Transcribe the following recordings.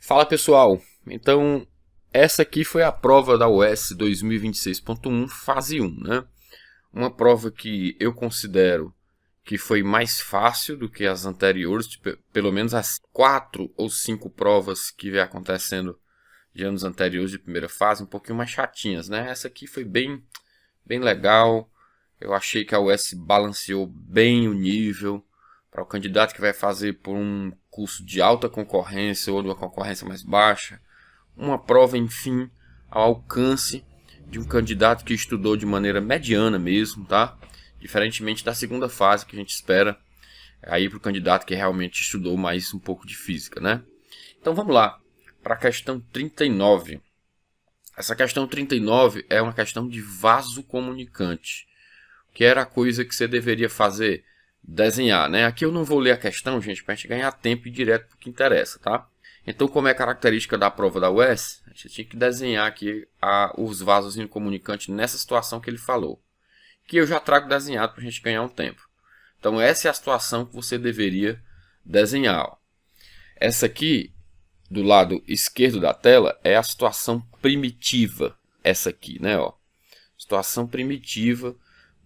Fala pessoal, então essa aqui foi a prova da UES 2026.1, fase 1, né? Uma prova que eu considero que foi mais fácil do que as anteriores, pelo menos as 4 ou 5 provas que vem acontecendo de anos anteriores de primeira fase, um pouquinho mais chatinhas, né? Essa aqui foi bem legal, eu achei que a UES balanceou bem o nível para o candidato que vai fazer por um curso de alta concorrência ou de uma concorrência mais baixa, uma prova, enfim, ao alcance de um candidato que estudou de maneira mediana mesmo, tá? Diferentemente da segunda fase que a gente espera aí para o candidato que realmente estudou mais um pouco de física, né? Então vamos lá, para a questão 39. Essa questão 39 é uma questão de vaso comunicante, que era a coisa que você deveria fazer, desenhar, né? Aqui eu não vou ler a questão, gente, para a gente ganhar tempo e ir direto para o que interessa, tá? Então, como é característica da prova da UES, a gente tinha que desenhar aqui os vasos comunicantes nessa situação que ele falou, que eu já trago desenhado para a gente ganhar um tempo. Então, essa é a situação que você deveria desenhar. Ó. Essa aqui, do lado esquerdo da tela, é a situação primitiva. Essa aqui, né? Ó. Situação primitiva,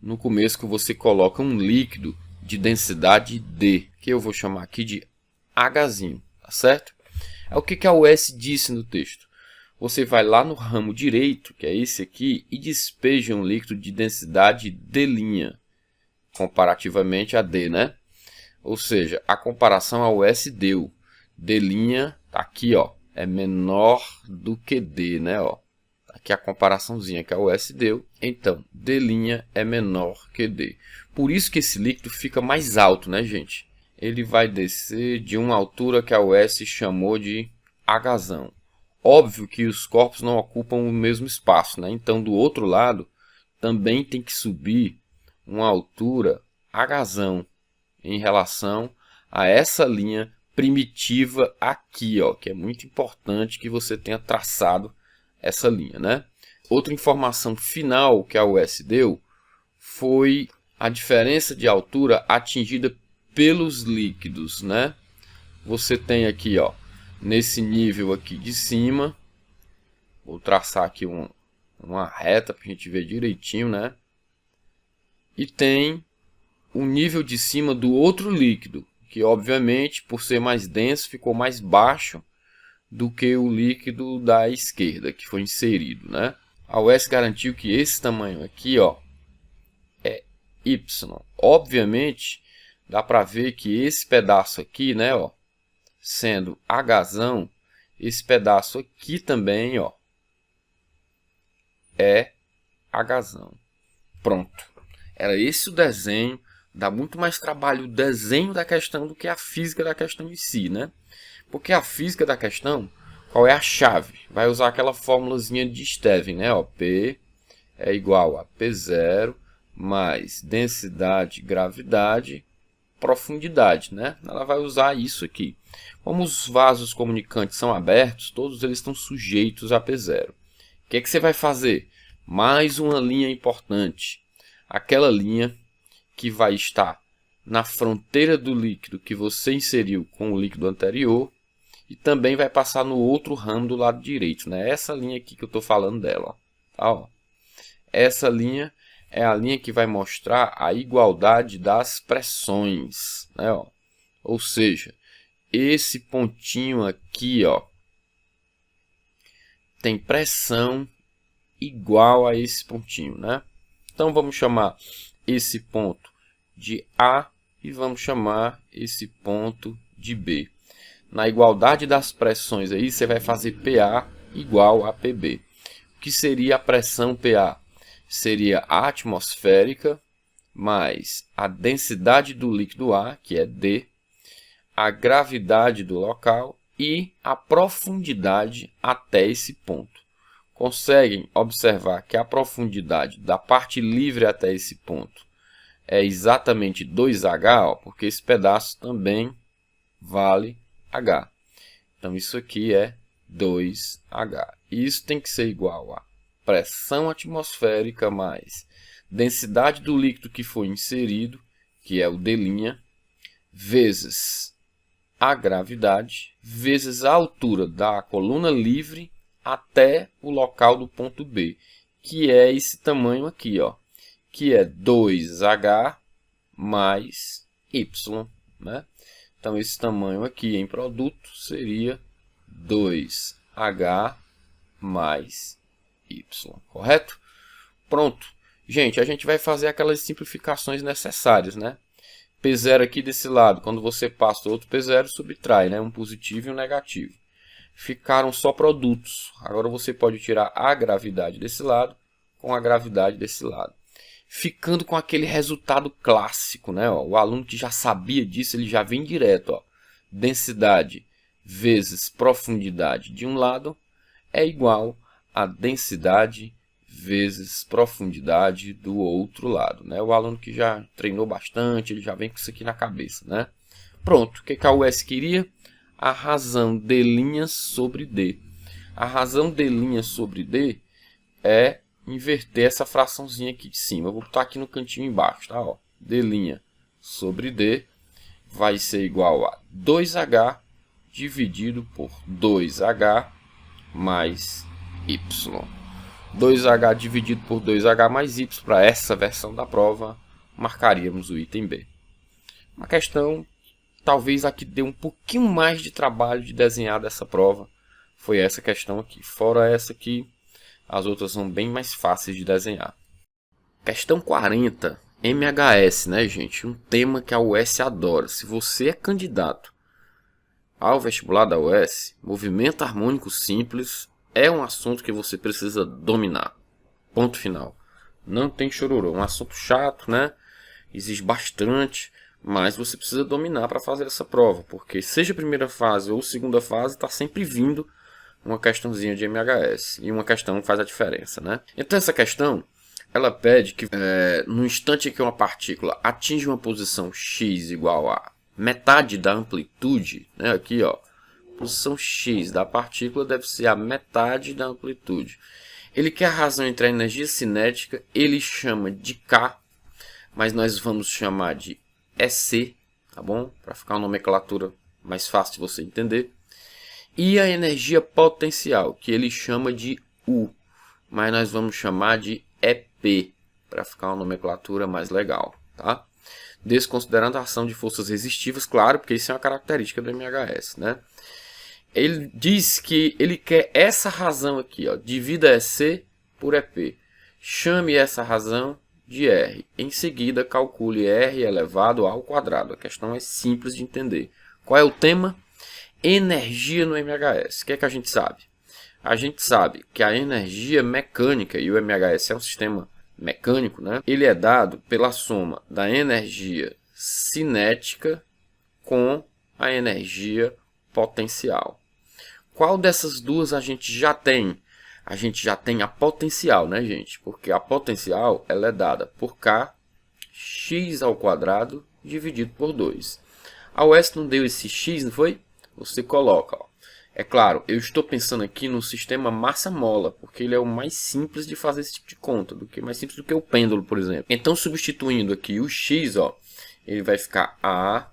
no começo que você coloca um líquido de densidade D, que eu vou chamar aqui de Hzinho, tá certo? É o que a UES disse no texto. Você vai lá no ramo direito, que é esse aqui, e despeja um líquido de densidade D', comparativamente a D, né? Ou seja, a comparação a UES deu. D' tá aqui, ó, é menor do que D, né? Ó. Aqui a comparaçãozinha que a UES deu. Então, D' é menor que D. Por isso que esse líquido fica mais alto, né, gente? Ele vai descer de uma altura que a UES chamou de Hzão. Óbvio que os corpos não ocupam o mesmo espaço, né? Então, do outro lado, também tem que subir uma altura Hzão em relação a essa linha primitiva aqui, ó, que é muito importante que você tenha traçado essa linha, né? Outra informação final que a UES deu foi a diferença de altura atingida pelos líquidos, né? Você tem aqui, ó, nesse nível aqui de cima, vou traçar aqui uma reta para a gente ver direitinho, né? E tem o nível de cima do outro líquido, que obviamente, por ser mais denso, ficou mais baixo do que o líquido da esquerda que foi inserido, né? A UES garantiu que esse tamanho aqui, ó, é Y. Obviamente, dá para ver que esse pedaço aqui, né, ó, sendo Hzão, esse pedaço aqui também, ó, é Hzão. Pronto. Era esse o desenho. Dá muito mais trabalho o desenho da questão do que a física da questão em si, né? Porque a física da questão, qual é a chave? Vai usar aquela formulazinha de Stevin, né? Ó, P é igual a P0 mais densidade, gravidade, profundidade, né? Ela vai usar isso aqui. Como os vasos comunicantes são abertos, todos eles estão sujeitos a P0. O que é que você vai fazer? Mais uma linha importante. Aquela linha que vai estar na fronteira do líquido que você inseriu com o líquido anterior e também vai passar no outro ramo do lado direito, né? Essa linha aqui que eu estou falando dela. Tá, ó. Essa linha é a linha que vai mostrar a igualdade das pressões, né? Ó. Ou seja, esse pontinho aqui, ó, tem pressão igual a esse pontinho, né? Então vamos chamar esse ponto de A e vamos chamar esse ponto de B. Na igualdade das pressões aí, você vai fazer PA igual a PB. O que seria a pressão PA? Seria a atmosférica mais a densidade do líquido A, que é D, a gravidade do local e a profundidade até esse ponto. Conseguem observar que a profundidade da parte livre até esse ponto é exatamente 2H, ó, porque esse pedaço também vale H. Então, isso aqui é 2H. Isso tem que ser igual a pressão atmosférica mais densidade do líquido que foi inserido, que é o D', vezes a gravidade vezes a altura da coluna livre até o local do ponto B, que é esse tamanho aqui, ó, que é 2H mais Y, né? Então, esse tamanho aqui em produto seria 2H mais Y, correto? Pronto. Gente, a gente vai fazer aquelas simplificações necessárias, né? P0 aqui desse lado, quando você passa outro P0, subtrai, né? Um positivo e um negativo. Ficaram só produtos. Agora você pode tirar a gravidade desse lado com a gravidade desse lado. Ficando com aquele resultado clássico, né? Ó, o aluno que já sabia disso, ele já vem direto. Ó. Densidade vezes profundidade de um lado é igual a densidade vezes profundidade do outro lado, né? O aluno que já treinou bastante, ele já vem com isso aqui na cabeça, né? Pronto, o que a US queria? A razão D' sobre D. A razão D' sobre D é inverter essa fraçãozinha aqui de cima. Eu vou botar aqui no cantinho embaixo, tá? Ó, D' sobre D vai ser igual a 2H dividido por 2H mais Y. 2H dividido por 2H mais Y, para essa versão da prova, marcaríamos o item B. Uma questão, talvez a que deu um pouquinho mais de trabalho de desenhar dessa prova, foi essa questão aqui. Fora essa aqui, as outras são bem mais fáceis de desenhar. Questão 40, MHS, né, gente? Um tema que a US adora. Se você é candidato ao vestibular da US, movimento harmônico simples é um assunto que você precisa dominar. Ponto final. Não tem chororô. É um assunto chato, né? Exige bastante, mas você precisa dominar para fazer essa prova, porque seja a primeira fase ou segunda fase, está sempre vindo uma questãozinha de MHS. E uma questão faz a diferença, né? Então essa questão, ela pede que no instante em que uma partícula atinge uma posição x igual a metade da amplitude, né? Aqui, ó. Posição x da partícula deve ser a metade da amplitude. Ele quer a razão entre a energia cinética, ele chama de K, mas nós vamos chamar de EC, tá bom? Para ficar uma nomenclatura mais fácil de você entender. E a energia potencial, que ele chama de U, mas nós vamos chamar de EP, para ficar uma nomenclatura mais legal, tá? Desconsiderando a ação de forças resistivas, claro, porque isso é uma característica do MHS, né? Ele diz que ele quer essa razão aqui, ó, divida EC por EP. Chame essa razão de R. Em seguida, calcule R elevado ao quadrado. A questão é simples de entender. Qual é o tema? Energia no MHS. O que é que a gente sabe? A gente sabe que a energia mecânica, e o MHS é um sistema mecânico, né? Ele é dado pela soma da energia cinética com a energia potencial. Qual dessas duas a gente já tem? A gente já tem a potencial, né, gente? Porque a potencial ela é dada por K, x ao quadrado, dividido por 2. A US não deu esse x, não foi? Você coloca, ó. É claro, eu estou pensando aqui no sistema massa-mola, porque ele é o mais simples de fazer esse tipo de conta, mais simples do que o pêndulo, por exemplo. Então, substituindo aqui o x, ó, ele vai ficar A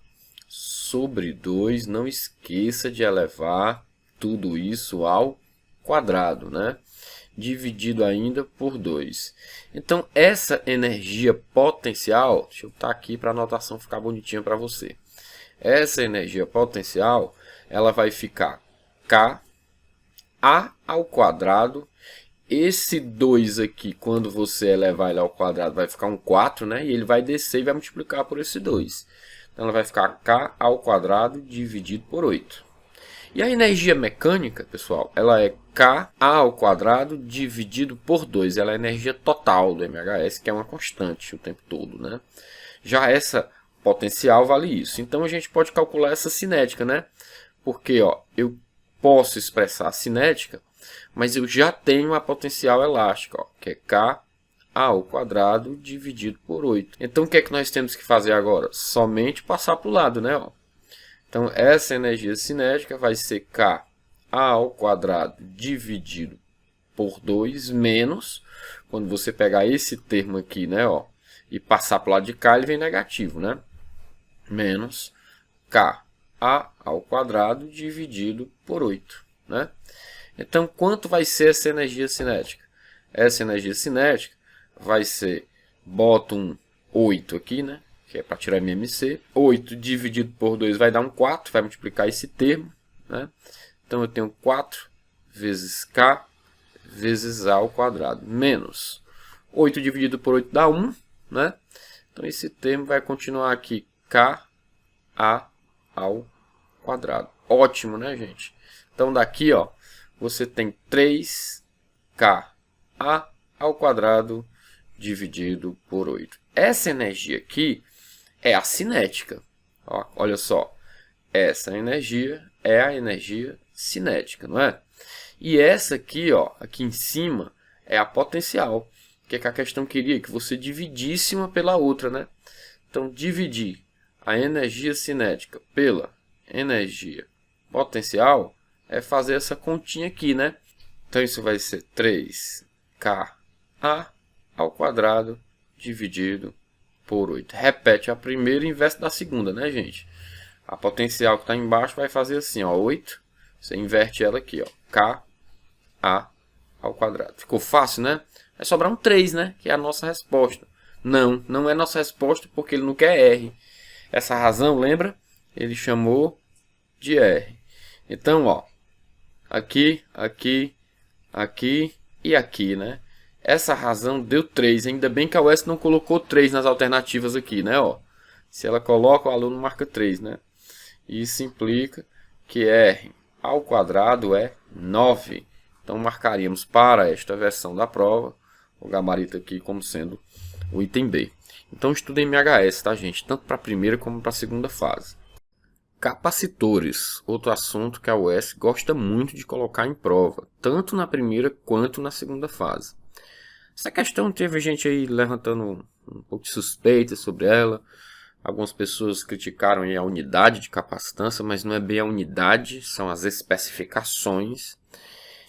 sobre 2, não esqueça de elevar tudo isso ao quadrado, né? Dividido ainda por 2. Então, essa energia potencial, deixa eu botar aqui para a anotação ficar bonitinha para você. Essa energia potencial, ela vai ficar K, A ao quadrado. Esse 2 aqui, quando você elevar ele ao quadrado, vai ficar um 4, né? E ele vai descer e vai multiplicar por esse 2. Então, ela vai ficar K ao quadrado dividido por 8. E a energia mecânica, pessoal, ela é K ao quadrado dividido por 2. Ela é a energia total do MHS, que é uma constante o tempo todo, né? Já essa potencial vale isso. Então, a gente pode calcular essa cinética, né? Porque, ó, eu posso expressar a cinética, mas eu já tenho a potencial elástica, ó, que é K ao quadrado dividido por 8. Então, o que é que nós temos que fazer agora? Somente passar para o lado, né? Ó. Então, essa energia cinética vai ser K ao quadrado dividido por 2 menos, quando você pegar esse termo aqui, né, ó, e passar para o lado de cá, ele vem negativo, né? Menos K A ao quadrado dividido por 8, né? Então, quanto vai ser essa energia cinética? Essa energia cinética vai ser, boto um 8 aqui, né? Que é para tirar MMC. 8 dividido por 2 vai dar um 4, vai multiplicar esse termo, né? Então, eu tenho 4 vezes K vezes A ao quadrado, menos 8 dividido por 8 dá 1, né? Então, esse termo vai continuar aqui, Ka ao quadrado. Ótimo, né, gente? Então, daqui, ó, você tem 3Ka ao quadrado dividido por 8. Essa energia aqui é a cinética. Ó, olha só, essa energia é a energia cinética, não é? E essa aqui, ó, aqui em cima, é a potencial. Que é que a questão queria que você dividisse uma pela outra, né? Então, dividir a energia cinética pela energia potencial é fazer essa continha aqui, né? Então, isso vai ser 3Ka ao quadrado dividido por 8. Repete a primeira e inverte da segunda, né, gente? A potencial que está embaixo vai fazer assim, ó, 8. Você inverte ela aqui, ó, Ka ao quadrado. Ficou fácil, né? Vai sobrar um 3, né? Que é a nossa resposta. Não, não é nossa resposta porque ele não quer R. Essa razão, lembra? Ele chamou de R. Então, ó, aqui, aqui, aqui e aqui, né? Essa razão deu 3. Ainda bem que a UES não colocou 3 nas alternativas aqui, né? Ó, se ela coloca, o aluno marca 3, né? Isso implica que R ao quadrado é 9. Então, marcaríamos para esta versão da prova o gabarito aqui como sendo o item B. Então, estuda MHS, tá, gente? Tanto para a primeira como para a segunda fase. Capacitores, outro assunto que a UES gosta muito de colocar em prova, tanto na primeira quanto na segunda fase. Essa questão teve gente aí levantando um pouco de suspeita sobre ela. Algumas pessoas criticaram aí a unidade de capacitância, mas não é bem a unidade, são as especificações.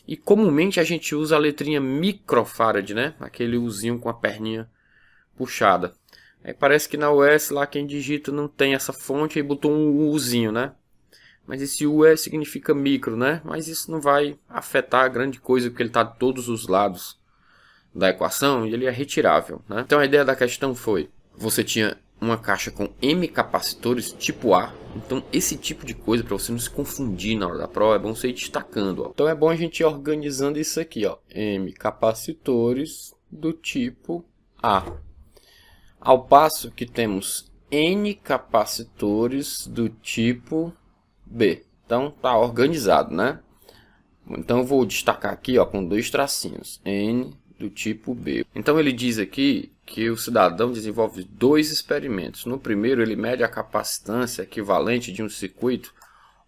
E comumente a gente usa a letrinha microfarad, né? Aquele Uzinho com a perninha puxada. Aí parece que na US lá quem digita não tem essa fonte e botou um Uzinho, né? Mas esse U significa micro, né? Mas isso não vai afetar a grande coisa porque ele está de todos os lados da equação e ele é retirável, né? Então a ideia da questão foi, você tinha uma caixa com M capacitores tipo A. Então esse tipo de coisa, para você não se confundir na hora da prova, é bom você ir destacando, ó. Então é bom a gente ir organizando isso aqui, ó. M capacitores do tipo A. Ao passo que temos N capacitores do tipo B. Então tá organizado, né? Então eu vou destacar aqui, ó, com 2 tracinhos. N do tipo B. Então ele diz aqui que o cidadão desenvolve 2 experimentos. No primeiro, ele mede a capacitância equivalente de um circuito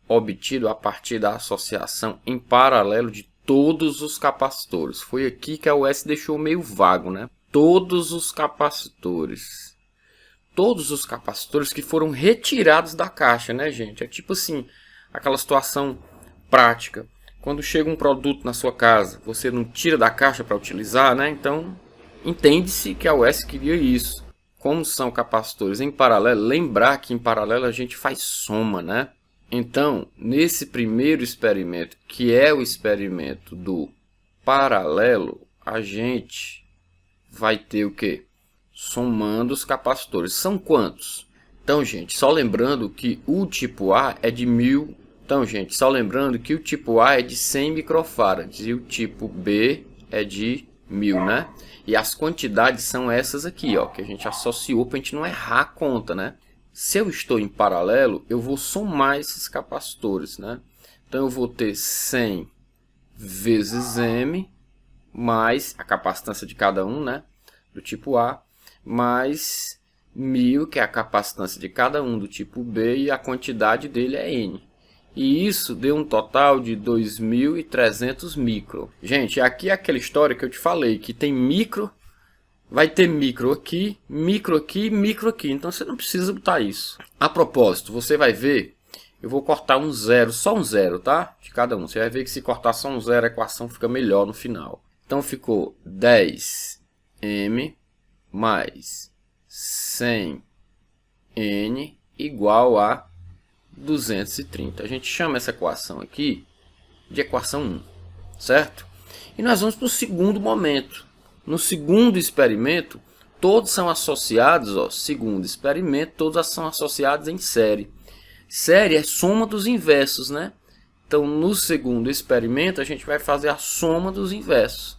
obtido a partir da associação em paralelo de todos os capacitores. Foi aqui que a UES deixou meio vago, né? Todos os capacitores. Todos os capacitores que foram retirados da caixa, né, gente? É tipo assim, aquela situação prática. Quando chega um produto na sua casa, você não tira da caixa para utilizar, né? Então, entende-se que a UES queria isso. Como são capacitores em paralelo, lembrar que em paralelo a gente faz soma, né? Então, nesse primeiro experimento, que é o experimento do paralelo, a gente vai ter o quê? Somando os capacitores. São quantos? Então, gente, só lembrando que o tipo A é de 1000. Então, gente, só lembrando que o tipo A é de 100 microfarads e o tipo B é de 1000, né? E as quantidades são essas aqui, ó, que a gente associou para a gente não errar a conta, né? Se eu estou em paralelo, eu vou somar esses capacitores, né? Então, eu vou ter 100 vezes M mais a capacitância de cada um, né? Do tipo A, mais 1000, que é a capacitância de cada um do tipo B, e a quantidade dele é N. E isso deu um total de 2.300 micro. Gente, aqui é aquela história que eu te falei, que tem micro, vai ter micro aqui, micro aqui, micro aqui. Então você não precisa botar isso. A propósito, você vai ver, eu vou cortar um zero, só um zero, tá? De cada um. Você vai ver que se cortar só um zero, a equação fica melhor no final. Então ficou 10m mais 100n igual a 230. A gente chama essa equação aqui de equação 1, certo? E nós vamos para o segundo momento. No segundo experimento, todos são associados, ó, segundo experimento, todos são associados em série. Série é soma dos inversos, né? Então, no segundo experimento, a gente vai fazer a soma dos inversos.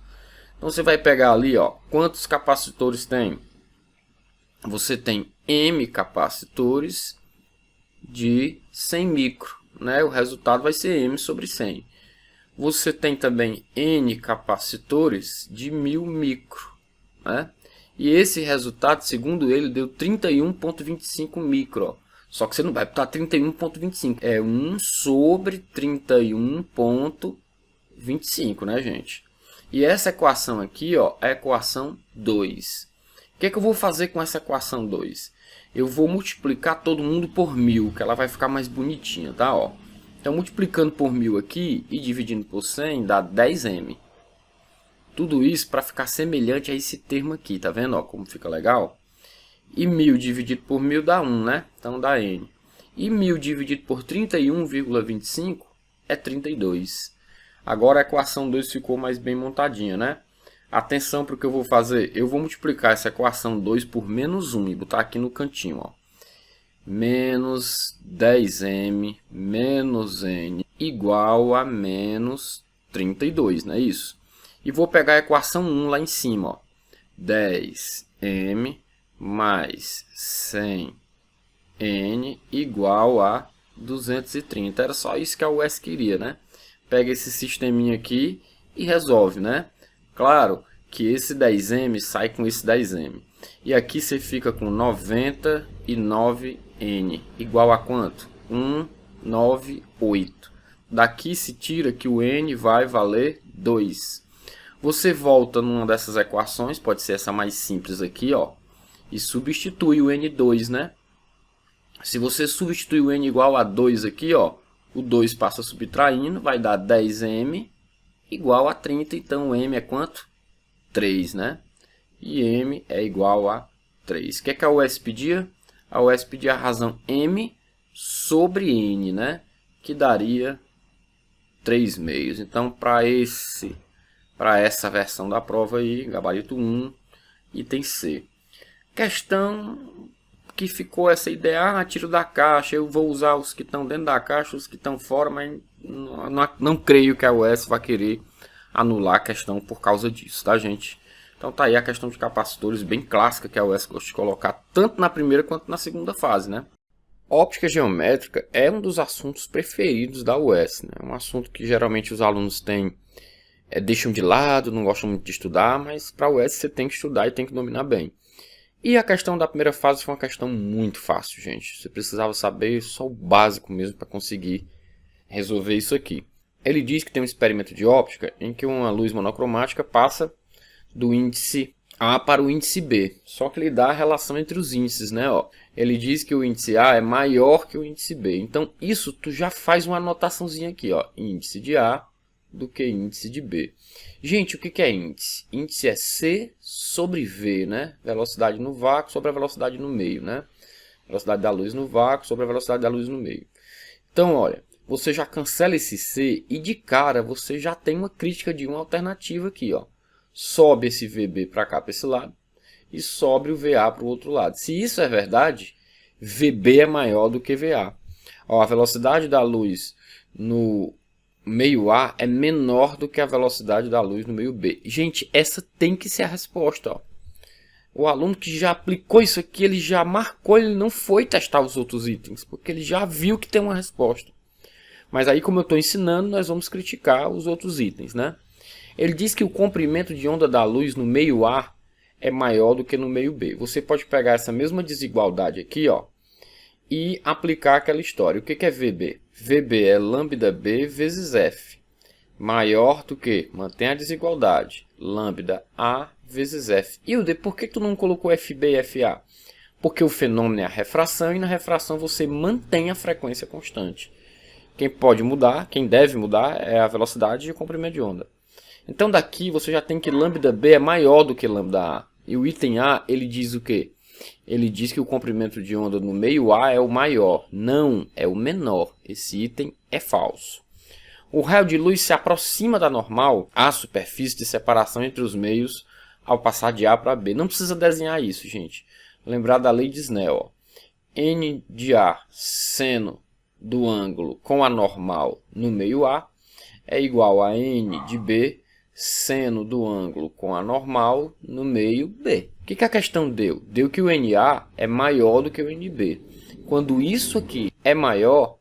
Então, você vai pegar ali, ó, quantos capacitores tem? Você tem M capacitores de 100 micro, né? O resultado vai ser M sobre 100. Você tem também N capacitores de 1000 micro, né? E esse resultado, segundo ele, deu 31,25 micro. Ó. Só que você não vai botar 31,25. É 1 sobre 31,25, né, gente? E essa equação aqui, ó, é a equação 2. O que é que eu vou fazer com essa equação 2? Eu vou multiplicar todo mundo por 1000, que ela vai ficar mais bonitinha, tá? Ó. Então, multiplicando por 1000 aqui e dividindo por 100, dá 10m. Tudo isso para ficar semelhante a esse termo aqui, tá vendo? Ó, como fica legal? E 1000 dividido por 1000 dá 1, né? Então, dá n. E 1000 dividido por 31,25 é 32. Agora a equação 2 ficou mais bem montadinha, né? Atenção para o que eu vou fazer. Eu vou multiplicar essa equação 2 por menos 1 e botar aqui no cantinho, ó. Menos 10m menos n igual a menos 32, não é isso? E vou pegar a equação 1 lá em cima, ó. 10m mais 100n igual a 230. Era só isso que a UES queria, né? Pega esse sisteminha aqui e resolve, né? Claro que esse 10m sai com esse 10m. E aqui você fica com 99n igual a quanto? 198. Daqui se tira que o n vai valer 2. Você volta numa dessas equações, pode ser essa mais simples aqui, ó, e substitui o n2, né? Se você substituir o n igual a 2 aqui, ó, o 2 passa subtraindo, vai dar 10m igual a 30. Então, o m é quanto? 3, né? E m é igual a 3. O que é que a UES pedia? A UES pedia a razão m sobre n, né? Que daria 3 meios. Então, para essa versão da prova aí, gabarito 1, item C. Questão que ficou essa ideia, tiro da caixa, eu vou usar os que estão dentro da caixa, os que estão fora, mas não creio que a UES vai querer anular a questão por causa disso, tá, gente? Então tá aí a questão de capacitores bem clássica que a UES gosta de colocar tanto na primeira quanto na segunda fase, né? Óptica geométrica é um dos assuntos preferidos da UES, né? É um assunto que geralmente os alunos deixam de lado, não gostam muito de estudar, mas para a UES você tem que estudar e tem que dominar bem. E a questão da primeira fase foi uma questão muito fácil, gente. Você precisava saber só o básico mesmo para conseguir resolver isso aqui. Ele diz que tem um experimento de óptica em que uma luz monocromática passa do índice A para o índice B. Só que ele dá a relação entre os índices, né? Ó, ele diz que o índice A é maior que o índice B. Então, isso tu já faz uma anotaçãozinha aqui, ó. Índice de A do que índice de B. Gente, o que é índice? Índice é C sobre V, né? Velocidade no vácuo sobre a velocidade no meio, né? Velocidade da luz no vácuo sobre a velocidade da luz no meio. Então, olha, você já cancela esse C e de cara você já tem uma crítica de uma alternativa aqui, ó. Sobe esse VB para cá, para esse lado, e sobe o VA para o outro lado. Se isso é verdade, VB é maior do que VA. Ó, a velocidade da luz no meio A é menor do que a velocidade da luz no meio B. Gente, essa tem que ser a resposta. Ó. O aluno que já aplicou isso aqui, ele já marcou, ele não foi testar os outros itens, porque ele já viu que tem uma resposta. Mas aí, como eu estou ensinando, nós vamos criticar os outros itens, né? Ele diz que o comprimento de onda da luz no meio A é maior do que no meio B. Você pode pegar essa mesma desigualdade aqui, ó, e aplicar aquela história. O que é VB? VB é lambda B vezes F. Maior do que, mantém a desigualdade, lambda A vezes F. E o D, por que tu não colocou FB e FA? Porque o fenômeno é a refração e na refração você mantém a frequência constante. Quem pode mudar, quem deve mudar é a velocidade e o comprimento de onda. Então daqui você já tem que lambda B é maior do que lambda A. E o item A, ele diz o quê? ele diz que o comprimento de onda no meio A é o maior. Não, é o menor. Esse item é falso. O raio de luz se aproxima da normal, a superfície de separação entre os meios, ao passar de A para B. Não precisa desenhar isso, gente. Lembrar da lei de Snell. Ó. N de A seno do ângulo com a normal no meio A é igual a N de B seno do ângulo com a normal no meio B. O que a questão deu? Deu que o NA é maior do que o NB. Quando isso aqui é maior,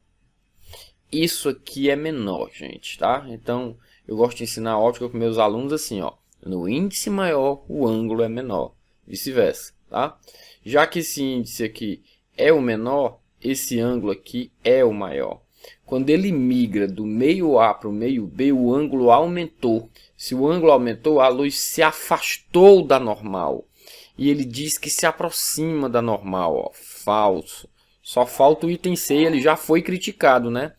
isso aqui é menor, gente, tá? Então, eu gosto de ensinar óptica para meus alunos assim, ó. No índice maior, o ângulo é menor. Vice-versa, tá? Já que esse índice aqui é o menor, esse ângulo aqui é o maior. Quando ele migra do meio A para o meio B, o ângulo aumentou. Se o ângulo aumentou, a luz se afastou da normal. E ele diz que se aproxima da normal. Ó. Falso. Só falta o item C, ele já foi criticado, né?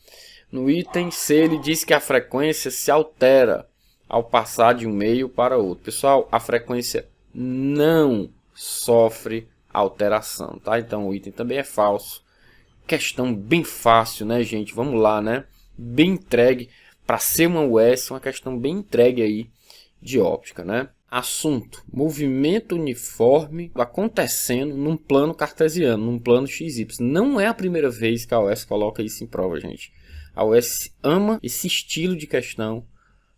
No item C, ele diz que a frequência se altera ao passar de um meio para outro. Pessoal, a frequência não sofre alteração, tá? Então, o item também é falso. Questão bem fácil, né, gente? Vamos lá, né? Bem entregue. Para ser uma US, uma questão bem entregue aí de óptica, né? Assunto: movimento uniforme acontecendo num plano cartesiano, num plano XY. Não é a primeira vez que a US coloca isso em prova, gente. A US ama esse estilo de questão,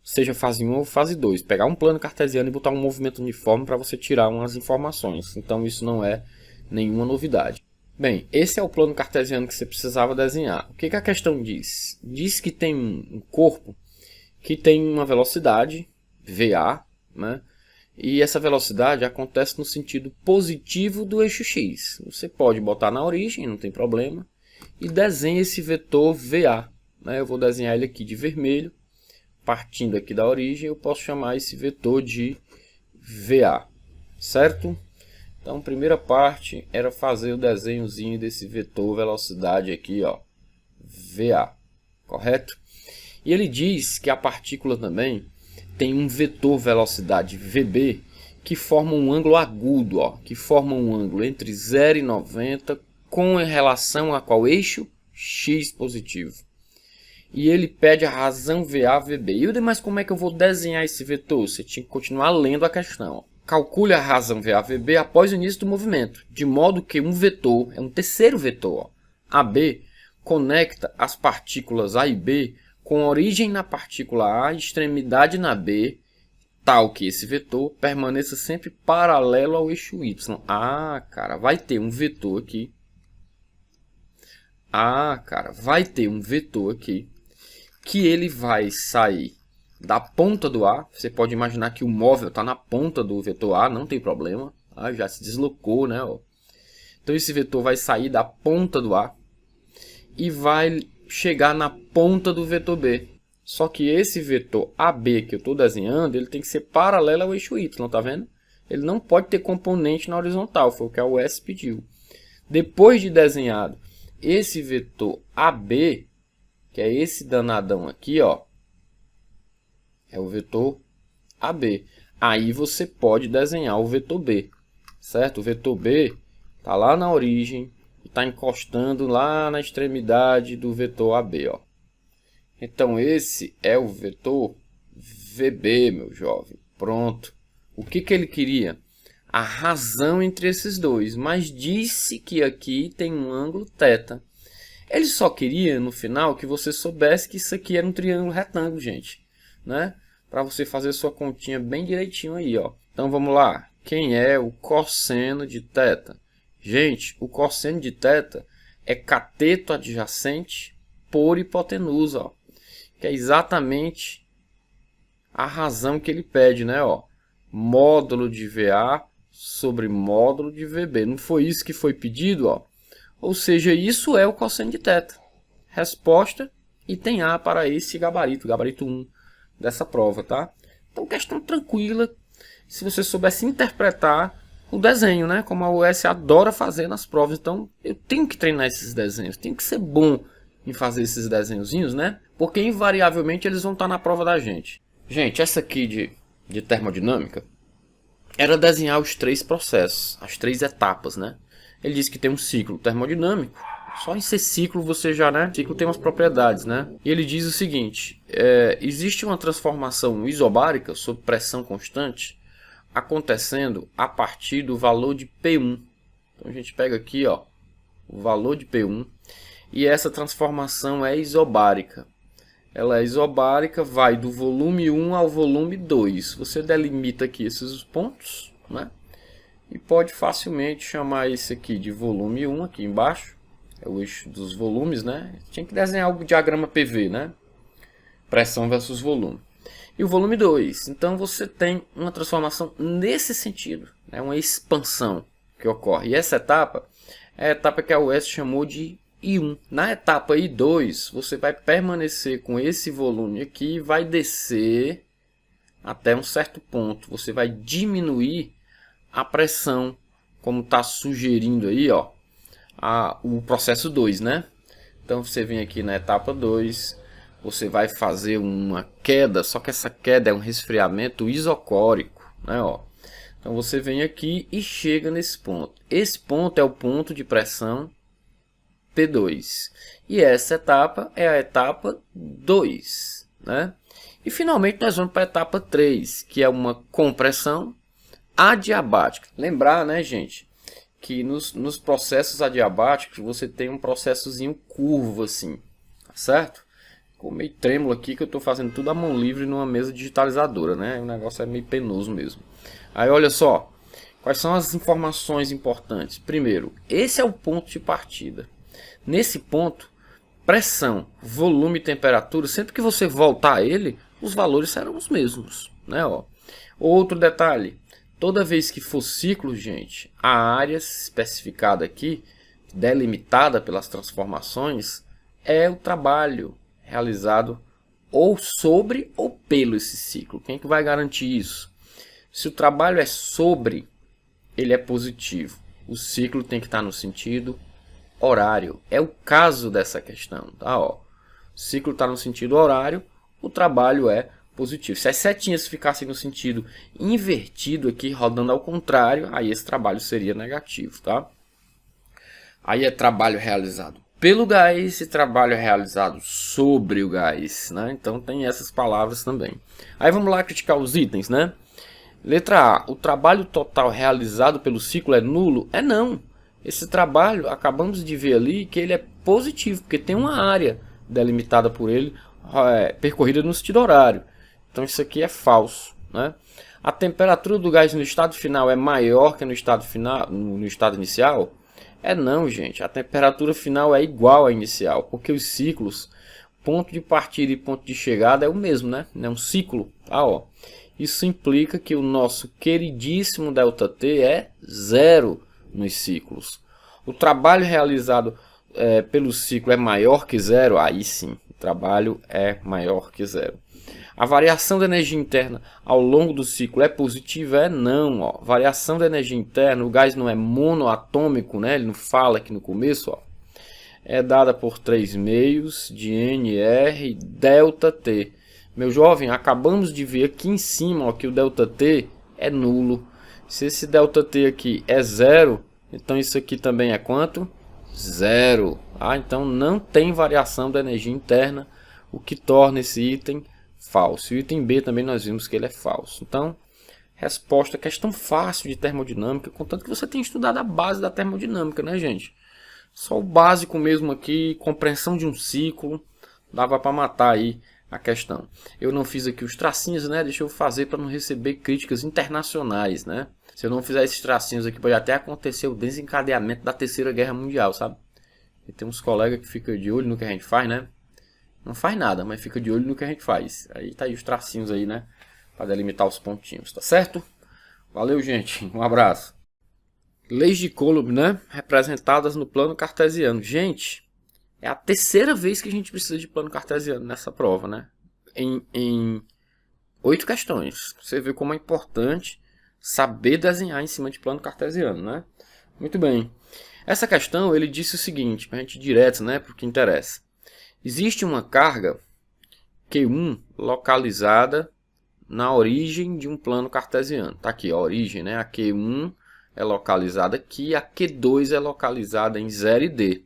seja fase 1 ou fase 2. Pegar um plano cartesiano e botar um movimento uniforme para você tirar umas informações. Então isso não é nenhuma novidade. Bem, esse é o plano cartesiano que você precisava desenhar. O que a questão diz? Diz que tem um corpo que tem uma velocidade, VA, né? E essa velocidade acontece no sentido positivo do eixo X. Você pode botar na origem, não tem problema, e desenha esse vetor VA. Né? Eu vou desenhar ele aqui de vermelho, partindo aqui da origem, eu posso chamar esse vetor de VA, certo? Então, a primeira parte era fazer o desenhozinho desse vetor velocidade aqui, ó, VA, correto? E ele diz que a partícula também tem um vetor velocidade VB que forma um ângulo agudo, ó, que forma um ângulo entre 0 e 90 com relação a qual eixo? X positivo. E ele pede a razão VA, VB. E mas como é que eu vou desenhar esse vetor? Você tinha que continuar lendo a questão, ó. Calcule a razão VA-VB após o início do movimento, de modo que um vetor, é um terceiro vetor, ó, AB, conecta as partículas A e B com origem na partícula A e extremidade na B, tal que esse vetor permaneça sempre paralelo ao eixo Y. Ah, cara, vai ter um vetor aqui. Ah, cara, vai ter um vetor aqui que ele vai sair da ponta do A. Você pode imaginar que o móvel está na ponta do vetor A, não tem problema. Ah, já se deslocou, né? Ó. Então esse vetor vai sair da ponta do A e vai chegar na ponta do vetor B. Só que esse vetor AB que eu estou desenhando, ele tem que ser paralelo ao eixo Y, tá vendo? Ele não pode ter componente na horizontal, foi o que a US pediu. Depois de desenhado esse vetor AB, que é esse danadão aqui, ó, é o vetor AB. Aí você pode desenhar o vetor B, certo? O vetor B está lá na origem e está encostando lá na extremidade do vetor AB, ó. Então esse é o vetor VB, meu jovem. Pronto. O que ele queria? A razão entre esses dois, mas disse que aqui tem um ângulo θ. Ele só queria, no final, que você soubesse que isso aqui era um triângulo retângulo, gente, né? Para você fazer sua continha bem direitinho aí, ó. Então vamos lá. Quem é o cosseno de θ? Gente, o cosseno de θ é cateto adjacente por hipotenusa, ó. Que é exatamente a razão que ele pede, né, ó? Módulo de VA sobre módulo de VB. Não foi isso que foi pedido, ó? Ou seja, isso é o cosseno de θ. Resposta, item A para esse gabarito, gabarito 1 dessa prova, tá? Então, questão tranquila, se você soubesse interpretar o desenho, né? Como a US adora fazer nas provas. Então, eu tenho que treinar esses desenhos, tenho que ser bom em fazer esses desenhozinhos, né? Porque invariavelmente eles vão estar na prova da gente. Gente, essa aqui de termodinâmica, era desenhar os 3 processos, as 3 etapas, né? Ele diz que tem um ciclo termodinâmico. Só em ser ciclo você já, né? Ciclo tem umas propriedades, né? E ele diz o seguinte: existe uma transformação isobárica sob pressão constante acontecendo a partir do valor de P1. Então a gente pega aqui, ó, o valor de P1 e essa transformação é isobárica. Ela é isobárica, vai do volume 1 ao volume 2. Você delimita aqui esses pontos, né? E pode facilmente chamar esse aqui de volume 1 aqui embaixo. É o eixo dos volumes, né? Tinha que desenhar o diagrama PV, né? Pressão versus volume. E o volume 2. Então você tem uma transformação nesse sentido, né? Uma expansão que ocorre. E essa etapa é a etapa que a UES chamou de I1. Na etapa I2, você vai permanecer com esse volume aqui e vai descer até um certo ponto. Você vai diminuir a pressão, como está sugerindo aí, ó, o processo 2, né? Então você vem aqui na etapa 2, você vai fazer uma queda, só que essa queda é um resfriamento isocórico, né? Ó. Então você vem aqui e chega nesse ponto. Esse ponto é o ponto de pressão P2. E essa etapa é a etapa 2, né? E finalmente nós vamos para a etapa 3, que é uma compressão adiabática. Lembrar, né, gente, que nos processos adiabáticos você tem um processozinho curvo assim, tá certo? Ficou meio trêmulo aqui que eu estou fazendo tudo à mão livre numa mesa digitalizadora, né? O negócio é meio penoso mesmo. Aí olha só, quais são as informações importantes? Primeiro, esse é o ponto de partida. Nesse ponto, pressão, volume e temperatura, sempre que você voltar a ele, os valores serão os mesmos, né? Ó. Outro detalhe, toda vez que for ciclo, gente, a área especificada aqui, delimitada pelas transformações, é o trabalho realizado ou sobre ou pelo esse ciclo. Quem é que vai garantir isso? Se o trabalho é sobre, ele é positivo. O ciclo tem que estar no sentido horário. É o caso dessa questão. Tá? Ó, o ciclo está no sentido horário, o trabalho é positivo. Se as setinhas ficassem no sentido invertido aqui, rodando ao contrário, aí esse trabalho seria negativo. Tá? Aí é trabalho realizado pelo gás e trabalho realizado sobre o gás. Né? Então tem essas palavras também. Aí vamos lá criticar os itens, né? Letra A. O trabalho total realizado pelo ciclo é nulo? É não. Esse trabalho, acabamos de ver ali que ele é positivo, porque tem uma área delimitada por ele, percorrida no sentido horário. Então isso aqui é falso, né? A temperatura do gás no estado final é maior que no estado inicial? É não, gente. A temperatura final é igual à inicial, porque os ciclos, ponto de partida e ponto de chegada é o mesmo, né? É um ciclo. Ah, ó. Isso implica que o nosso queridíssimo ΔT é zero nos ciclos. O trabalho realizado pelo ciclo é maior que zero? Aí sim, o trabalho é maior que zero. A variação da energia interna ao longo do ciclo é positiva? É não. Ó. Variação da energia interna, o gás não é monoatômico, né? Ele não fala aqui no começo. Ó. É dada por 3 meios de NR ΔT. Meu jovem, acabamos de ver aqui em cima ó, que o ΔT é nulo. Se esse ΔT aqui é zero, então isso aqui também é quanto? Zero. Ah, então não tem variação da energia interna, o que torna esse item falso. E o item B também nós vimos que ele é falso. Então, resposta, questão fácil de termodinâmica, contanto que você tenha estudado a base da termodinâmica, né, gente? Só o básico mesmo aqui, compreensão de um ciclo, dava para matar aí a questão. Eu não fiz aqui os tracinhos, né? Deixa eu fazer para não receber críticas internacionais, né? Se eu não fizer esses tracinhos aqui, pode até acontecer o desencadeamento da Terceira Guerra Mundial, sabe? E tem uns colegas que ficam de olho no que a gente faz, né? Não faz nada, mas fica de olho no que a gente faz. Aí tá aí os tracinhos aí, né? Para delimitar os pontinhos, tá certo? Valeu, gente. Um abraço. Leis de Coulomb, né? Representadas no plano cartesiano. Gente, é a terceira vez que a gente precisa de plano cartesiano nessa prova, né? Em 8 questões. Você vê como é importante saber desenhar em cima de plano cartesiano, né? Muito bem. Essa questão, ele disse o seguinte, para a gente ir direto, né? Porque interessa. Existe uma carga Q1 localizada na origem de um plano cartesiano. Tá aqui a origem, né? A Q1 é localizada aqui, a Q2 é localizada em 0 e D.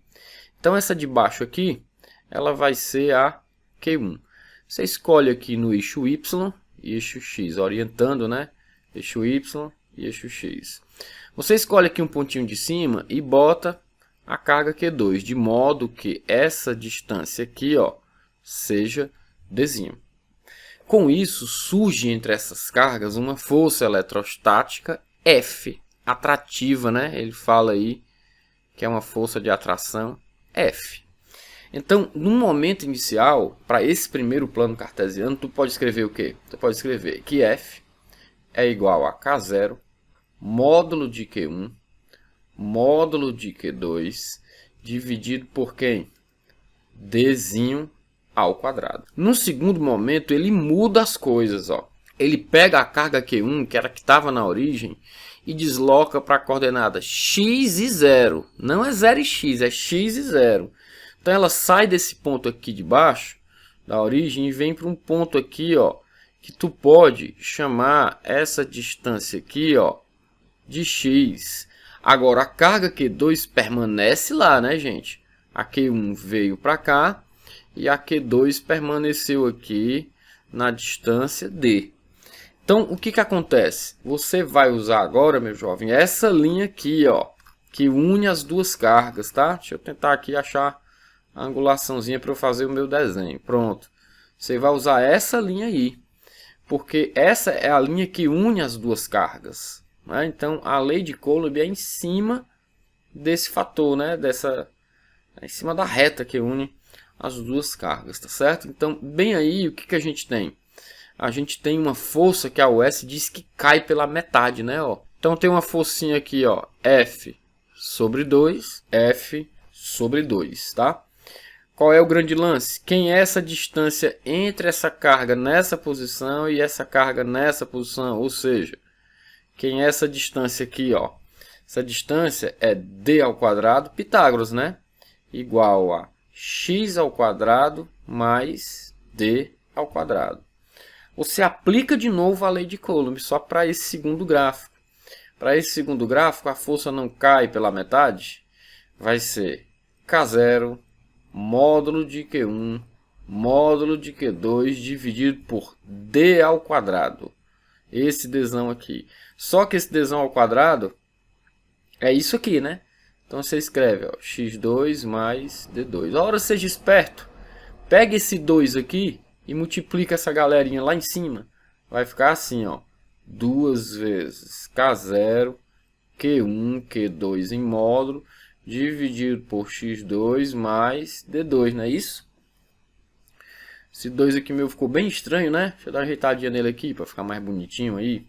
Então essa de baixo aqui, ela vai ser a Q1. Você escolhe aqui no eixo Y e eixo X, orientando, né? Eixo Y e eixo X. Você escolhe aqui um pontinho de cima e bota a carga Q2, de modo que essa distância aqui, ó, seja Dzinho. Com isso, surge entre essas cargas uma força eletrostática F, atrativa, né? Ele fala aí que é uma força de atração F. Então, no momento inicial, para esse primeiro plano cartesiano, tu pode escrever o quê? Tu pode escrever que F é igual a K0 módulo de Q1 módulo de Q2 dividido por quem? Dzinho ao quadrado. No segundo momento, ele muda as coisas, ó. Ele pega a carga Q1, que era que estava na origem, e desloca para a coordenada x e 0. Não é 0 e x, é x e 0. Então ela sai desse ponto aqui de baixo, da origem, e vem para um ponto aqui, ó, que tu pode chamar essa distância aqui, ó, de x. Agora a carga Q2 permanece lá, né, gente? A Q1 veio para cá e a Q2 permaneceu aqui na distância D. Então, o que acontece? Você vai usar agora, meu jovem, essa linha aqui, ó, que une as duas cargas, tá? Deixa eu tentar aqui achar a angulaçãozinha para eu fazer o meu desenho. Pronto. Você vai usar essa linha aí, porque essa é a linha que une as duas cargas, né? Então, a lei de Coulomb é em cima desse fator, né? É em cima da reta que une as duas cargas, tá certo? Então, bem aí, o que a gente tem? A gente tem uma força que a US diz que cai pela metade, né? Ó. Então tem uma forcinha aqui, ó, F sobre 2, F sobre 2, tá? Qual é o grande lance? Quem é essa distância entre essa carga nessa posição e essa carga nessa posição? Ou seja, quem é essa distância aqui, ó? Essa distância é D ao quadrado, Pitágoras, né? Igual a x ao quadrado mais D ao quadrado. Você aplica de novo a lei de Coulomb, só para esse segundo gráfico. Para esse segundo gráfico, a força não cai pela metade. Vai ser K0 módulo de Q1 módulo de Q2 dividido por D ao quadrado. Esse Dzão aqui. Só que esse Dzão ao quadrado é isso aqui, né? Então você escreve, ó, x2 mais D2. Ora, seja esperto. Pega esse 2 aqui e multiplica essa galerinha lá em cima. Vai ficar assim, ó. 2 vezes K0, Q1, Q2 em módulo, dividido por x2 mais D2, não é isso? Esse 2 aqui meu ficou bem estranho, né? Deixa eu dar uma ajeitadinha nele aqui para ficar mais bonitinho aí.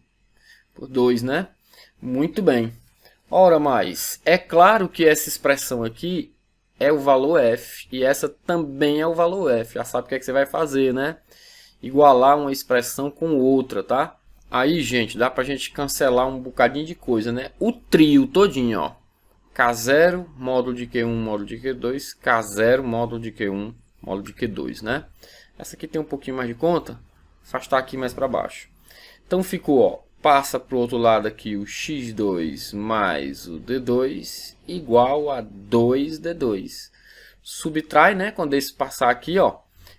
Por 2, né? Muito bem. Ora mais, é claro que essa expressão aqui é o valor f, e essa também é o valor f. Já sabe o que é que você vai fazer, né? Igualar uma expressão com outra, tá? Aí, gente, dá pra gente cancelar um bocadinho de coisa, né? O trio todinho, ó. K0, módulo de Q1, módulo de Q2, K0, módulo de Q1, módulo de Q2, né? Essa aqui tem um pouquinho mais de conta, afastar aqui mais para baixo. Então ficou, ó, passa para o outro lado aqui o x2 mais o d2 igual a 2d2. Subtrai, né? Quando esse passar aqui, ó,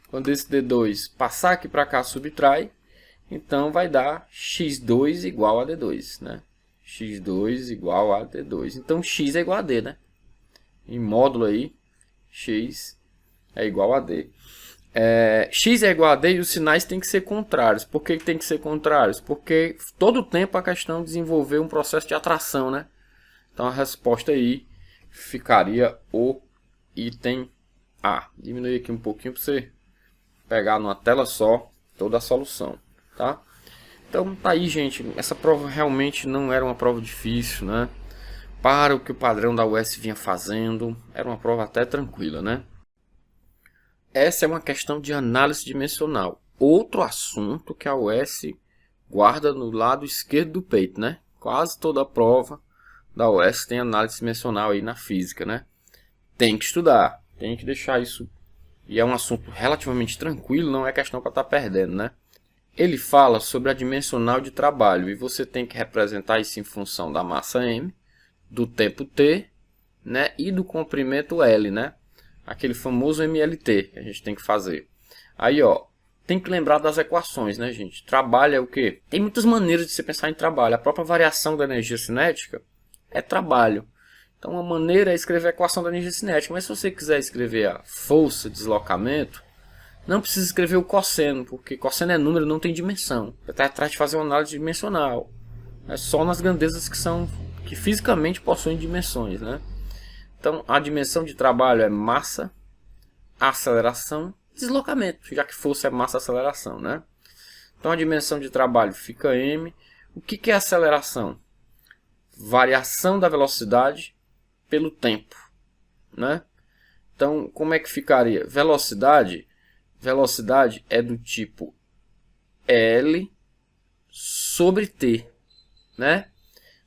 quando esse d2 passar aqui para cá, subtrai. Então vai dar x2 igual a d2, né? x2 igual a d2. Então x é igual a d, né? Em módulo aí, x é igual a d. X é igual a D e os sinais têm que ser contrários. Por que tem que ser contrários? Porque todo o tempo a questão desenvolveu um processo de atração, né? Então a resposta aí ficaria o item A. Diminui aqui um pouquinho para você pegar numa tela só toda a solução, tá? Então tá aí, gente. Essa prova realmente não era uma prova difícil, né? Para o que o padrão da US vinha fazendo, era uma prova até tranquila, né? Essa é uma questão de análise dimensional. Outro assunto que a US guarda no lado esquerdo do peito, né? Quase toda a prova da US tem análise dimensional aí na física, né? Tem que estudar, tem que deixar isso. E é um assunto relativamente tranquilo, não é questão para estar perdendo, né? ele fala sobre a dimensional de trabalho e você tem que representar isso em função da massa M, do tempo T, né, e do comprimento L, né? Aquele famoso MLT que a gente tem que fazer. Aí, ó, tem que lembrar das equações, né, gente? Trabalho é o quê? Tem muitas maneiras de você pensar em trabalho. A própria variação da energia cinética é trabalho. Então, uma maneira é escrever a equação da energia cinética. Mas se você quiser escrever a força, deslocamento, não precisa escrever o cosseno, porque cosseno é número, não tem dimensão. Você está atrás de fazer uma análise dimensional. É só nas grandezas que fisicamente possuem dimensões, né? Então, a dimensão de trabalho é massa, aceleração, deslocamento, já que força é massa, aceleração, né? Então, a dimensão de trabalho fica m. O que é aceleração? Variação da velocidade pelo tempo, né? Então, como é que ficaria? Velocidade é do tipo L sobre T, né?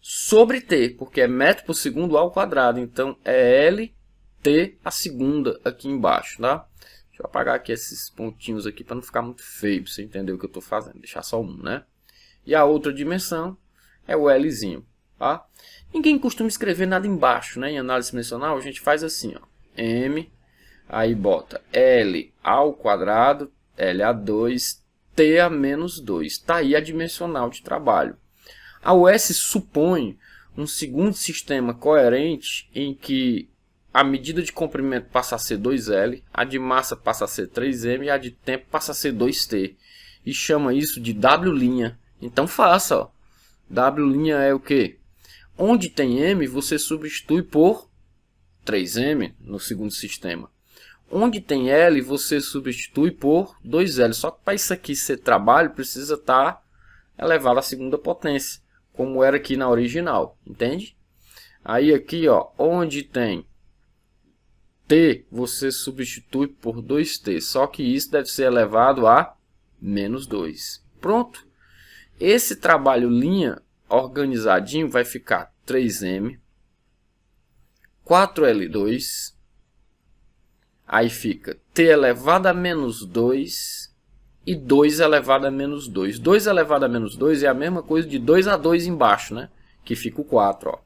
Sobre T, porque é metro por segundo ao quadrado. Então, é LT a segunda aqui embaixo, tá? Deixa eu apagar aqui esses pontinhos aqui para não ficar muito feio, para você entender o que eu estou fazendo. Deixar só um, né? E a outra dimensão é o Lzinho, tá? Ninguém costuma escrever nada embaixo, né? Em análise dimensional, a gente faz assim, ó. M, aí bota L ao quadrado, L a 2, T a menos 2. Tá aí a dimensional de trabalho. A US supõe um segundo sistema coerente em que a medida de comprimento passa a ser 2L, a de massa passa a ser 3M e a de tempo passa a ser 2T. E chama isso de W'. Então faça, ó. W' é o quê? Onde tem M, você substitui por 3M no segundo sistema. Onde tem L, você substitui por 2L. Só que para isso aqui ser trabalho, precisa estar elevado à segunda potência, como era aqui na original, entende? Aí aqui, ó, onde tem T, você substitui por 2T, só que isso deve ser elevado a menos 2. Pronto. Esse trabalho linha organizadinho vai ficar 3M, 4L2, aí fica T elevado a menos 2 e 2 elevado a menos 2. 2 elevado a menos 2 é a mesma coisa de 2 a 2 embaixo, né? Que fica o 4, ó.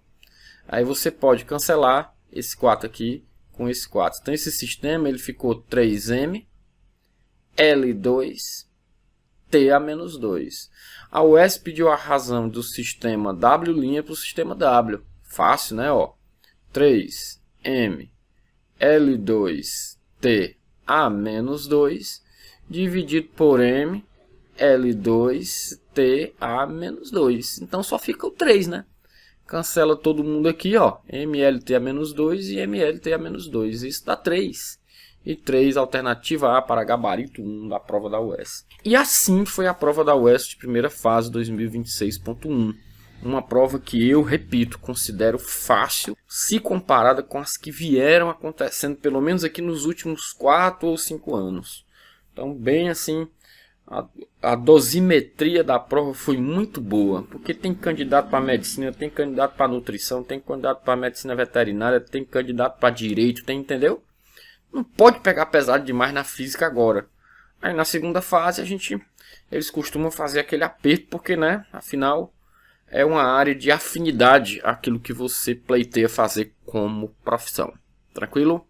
Aí você pode cancelar esse 4 aqui com esse 4. Então esse sistema ele ficou 3M, L2, T a menos 2. A US pediu a razão do sistema W' para o sistema W. Fácil, né? Ó. 3M, L2, T a menos 2, dividido por M, L2, T a menos 2. Então só fica o 3, né? Cancela todo mundo aqui, ó. MLT a menos 2 e MLT a menos 2. Isso dá 3. E 3, alternativa A para gabarito 1 da prova da US. E assim foi a prova da US de primeira fase 2026.1. Uma prova que eu, repito, considero fácil se comparada com as que vieram acontecendo, pelo menos aqui nos últimos 4 ou 5 anos. Então, bem assim, a dosimetria da prova foi muito boa, porque tem candidato para medicina, tem candidato para nutrição, tem candidato para medicina veterinária, tem candidato para direito, tem, entendeu? Não pode pegar pesado demais na física agora. Aí na segunda fase eles costumam fazer aquele aperto, porque, né, afinal é uma área de afinidade aquilo que você pleiteia fazer como profissão. Tranquilo?